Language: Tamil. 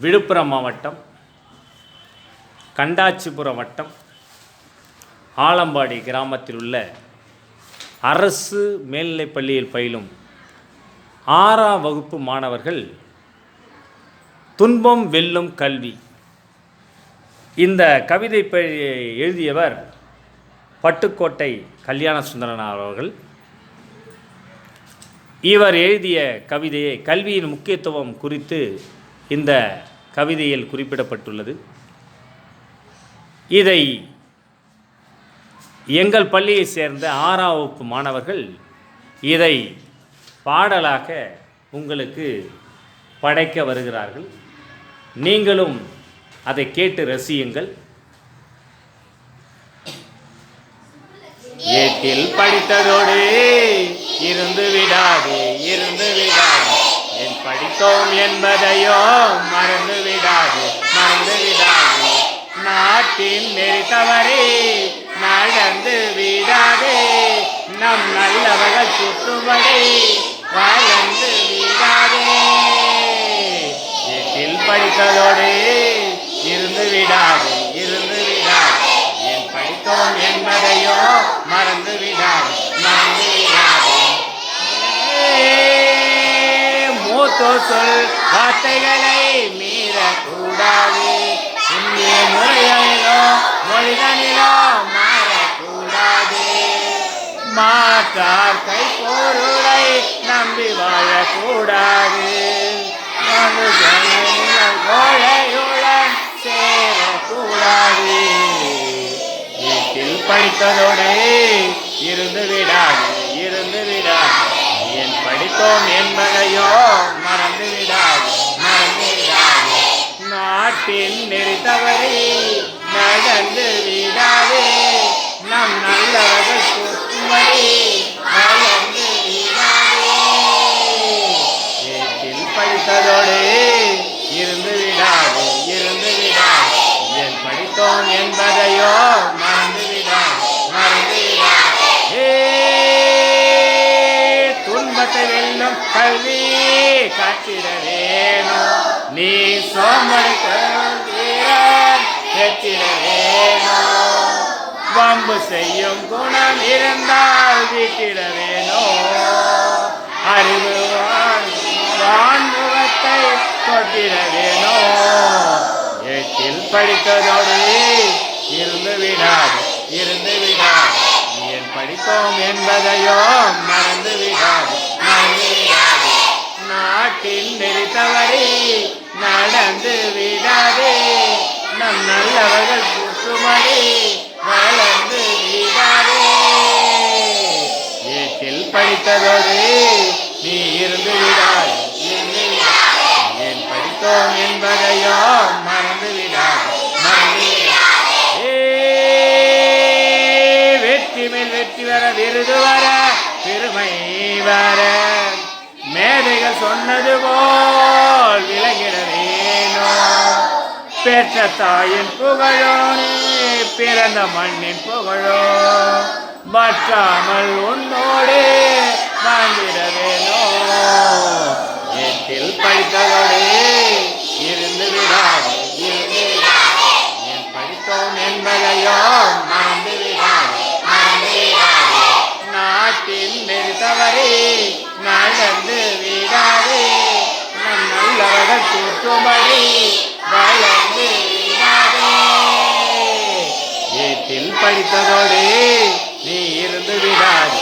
விழுப்புரம் மாவட்டம் கண்டாச்சிபுரம் வட்டம் ஆலம்பாடி கிராமத்தில் உள்ள அரசு மேல்நிலைப்பள்ளியில் பயிலும் 6ஆம் வகுப்பு மாணவர்கள் துன்பம் வெல்லும் கல்வி. இந்த கவிதை எழுதியவர் பட்டுக்கோட்டை கல்யாணசுந்தரன் அவர்கள். இவர் எழுதிய கவிதையை கல்வியின் முக்கியத்துவம் குறித்து இந்த கவிதையில் குறிப்பிடப்பட்டுள்ளது. இதை எங்கள் பள்ளியை சேர்ந்த 6ஆம் வகுப்பு மாணவர்கள் இதை பாடலாக உங்களுக்கு படைக்க வருகிறார்கள். நீங்களும் அதை கேட்டு ரசியுங்கள். ஏட்டில் படித்ததோடு இருந்து விடாது என் படித்தோம் என்பதையோ மறந்து விடாது நாட்டின் நெறி தவறி நடந்து விடாதே நம் நல்லவர்கள் சுற்றும்படி வாழ்ந்து விடாதே. ஏட்டில் படித்ததோடு இருந்து விடாது என் படித்தோம் என்பதையோ மறந்து விடாது மூத்தோ சொல் வார்த்தைகளை மீறக்கூடாது. இந்திய முறையிலோ மொழிதனிலோ மாறக்கூடாது. மாற்றார் கை பொருளை நம்பி வாழக்கூடாது. கோழையுடன் சேரக்கூடாது. வீட்டில் படித்ததோடு இருந்து விடாது என் படித்தோம் என்பதையோ மறந்து விடாது நாட்டின் நெறி தவறி நடந்து விடாதே நம் நல்லவர்கள் சுற்றும்படி வளர்ந்து விடாதே. வீட்டில் படித்ததோடு இருந்து விடாது என் படித்தோம் என்பதையோ மறந்து விடாது துன்பத்தை வெல்லும் கல்வி காட்டிட வேணும். நீ சோம்பலை பெற்றிட வேணும். வம்பு செய்யும் குணம் இருந்தால் வீட்டிட வேணும். அறிவு வான்முகத்தை தொட்டிட வேணும். ஏட்டில் படித்ததோடு இருந்து விடாது என் படித்தோம் என்பதையோ மறந்து விடாது நாட்டில் நெறி தவறி நடந்து விடாதே நம் நல்லவர்கள் சுற்றும்படி வளர்ந்து விடாதே. ஏட்டில் படித்ததோடு நீ இருந்து விடாது என் படித்தோம் என்பதையோ மறந்து விடாது வெற்றி மேல் வெற்றி வர விருது வர பெருமை வர மேதைகள் சொன்னது போல் விளங்கிட வேணும். பெற்ற தாயின் புகழோ பிறந்த மண்ணின் புகழோ பற்றாமல் உன்னோடு வாழ்ந்திட வேணும். ஏட்டில் படித்ததோடு இருந்து விடாது என் படித்தோம் என்பதையோ மறந்து விடாது நாட்டின் நெறி தவறி நடந்து விடாதே நம் நல்லவர்கள் சுற்றும்படி வளர்ந்து விடாதே. ஏட்டில் படித்ததோடு நீ இருந்து விடாது